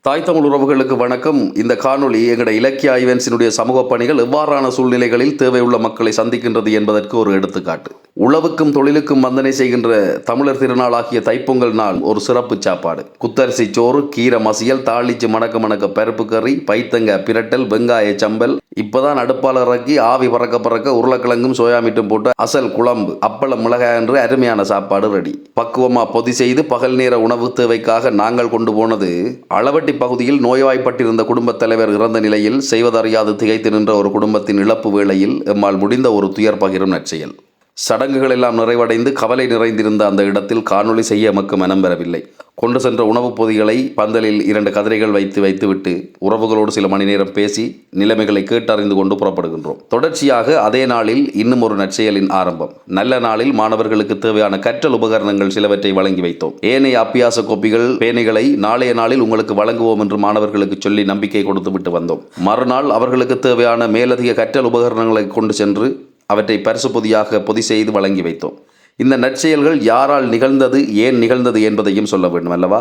தாய் தமிழ் உறவுகளுக்கு வணக்கம். இந்த காணொளி எங்கட இலக்கிய ஈவென்ட்ஸினுடைய சமூக பணிகள் எவ்வாறான சூழ்நிலைகளில் தேவையுள்ள மக்களை சந்திக்கின்றது என்பதற்கு ஒரு எடுத்துக்காட்டு. உழவுக்கும் தொழிலுக்கும் வந்தனை செய்கின்ற தமிழர் திருநாளாகிய தைப்பொங்கல் நாள் ஒரு சிறப்பு சாப்பாடு. குத்தரிசி சோறு, கீரை மசியல், தாளிச்சு மணக்க மணக்க பருப்பு கறி, பைத்தங்க பிரட்டல், வெங்காய சம்பல், இப்பதான் அடுப்பால் இறக்கி ஆவி பறக்க பறக்க உருளைக்கிழங்கும் சோயாமீட்டும் போட்டு அசல் குழம்பு, அப்பளம், மிளகாய் என்று அருமையான சாப்பாடு ரெடி. பக்குவமா பொதி செய்து பகல் நேர உணவு தேவைக்காக நாங்கள் கொண்டு போனது அளவட்டி பகுதியில் நோய்வாய்ப்பட்டிருந்த குடும்பத் தலைவர் இறந்த நிலையில் செய்வதறியாது திகைத்து நின்ற ஒரு குடும்பத்தின் இழப்பு வேளையில் எம்மால் முடிந்த ஒரு துயர் பகிரும் நற்செயல். சடங்குகள் எல்லாம் நிறைவடைந்து கவலை நிறைந்திருந்த அந்த இடத்தில் காணொளி செய்ய எமக்கு மனம் பெறவில்லை. கொண்டு சென்ற உணவுப் பொதிகளை பந்தலில் 2 கதிரைகள் வைத்துவிட்டு உறவுகளோடு சில மணி நேரம் பேசி நிலைமைகளை கேட்டறிந்து கொண்டு புறப்படுகின்றோம். தொடர்ச்சியாக அதே நாளில் இன்னும் ஒரு நற்செயலின் ஆரம்பம். நல்ல நாளில் மாணவர்களுக்கு தேவையான கற்றல் உபகரணங்கள் சிலவற்றை வழங்கி வைத்தோம். ஏனைய அபியாச கோப்பிகள், பேனைகளை நாளைய நாளில் உங்களுக்கு வழங்குவோம் என்று மாணவர்களுக்கு சொல்லி நம்பிக்கை கொடுத்து விட்டு வந்தோம். மறுநாள் அவர்களுக்கு தேவையான மேலதிக கற்றல் உபகரணங்களை கொண்டு சென்று அவற்றை பரிசு பொதியாக பொதி செய்து வழங்கி வைத்தோம். இந்த நற்செயல்கள் யாரால் நிகழ்ந்தது, ஏன் நிகழ்ந்தது என்பதையும் சொல்ல வேண்டும் அல்லவா?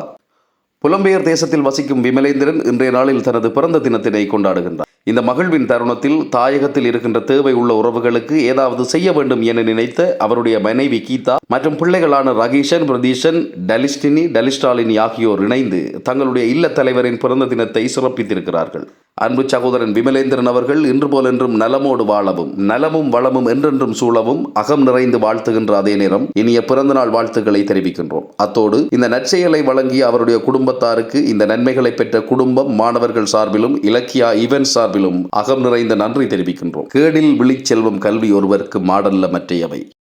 புலம்பெயர் தேசத்தில் வசிக்கும் விமலேந்திரன் இன்றைய நாளில் தனது பிறந்த தினத்தினை கொண்டாடுகின்றார். இந்த மகிழ்வின் தருணத்தில் தாயகத்தில் இருக்கின்ற தேவை உள்ள உறவுகளுக்கு ஏதாவது செய்ய வேண்டும் என நினைத்த அவருடைய மனைவி கீதா மற்றும் பிள்ளைகளான ரகீஷன், பிரதீஷன், டலிஸ்டாலினி ஆகியோர் இணைந்து தங்களுடைய இல்ல தலைவரின் பிறந்த தினத்தை சிறப்பித்திருக்கிறார்கள். அன்பு சகோதரன் விமலேந்திரன் அவர்கள் இன்று போலென்றும் நலமோடு வாழவும், நலமும் வளமும் என்றென்றும் சூழவும் அகம் நிறைந்து வாழ்த்துகின்ற அதே நேரம் இனிய பிறந்தநாள் வாழ்த்துக்களை தெரிவிக்கின்றோம். அத்தோடு இந்த நற்செயலை வழங்கிய அவருடைய குடும்பத்தாருக்கு இந்த நன்மைகளை பெற்ற குடும்பம், மாணவர்கள் சார்பிலும் இலக்கியா ஈவென்ட் சார்பிலும் அகம் நிறைந்த நன்றி தெரிவிக்கின்றோம். கேடில் விழிச்செல்வம் கல்வி ஒருவருக்கு மாடல்ல மற்றையவை.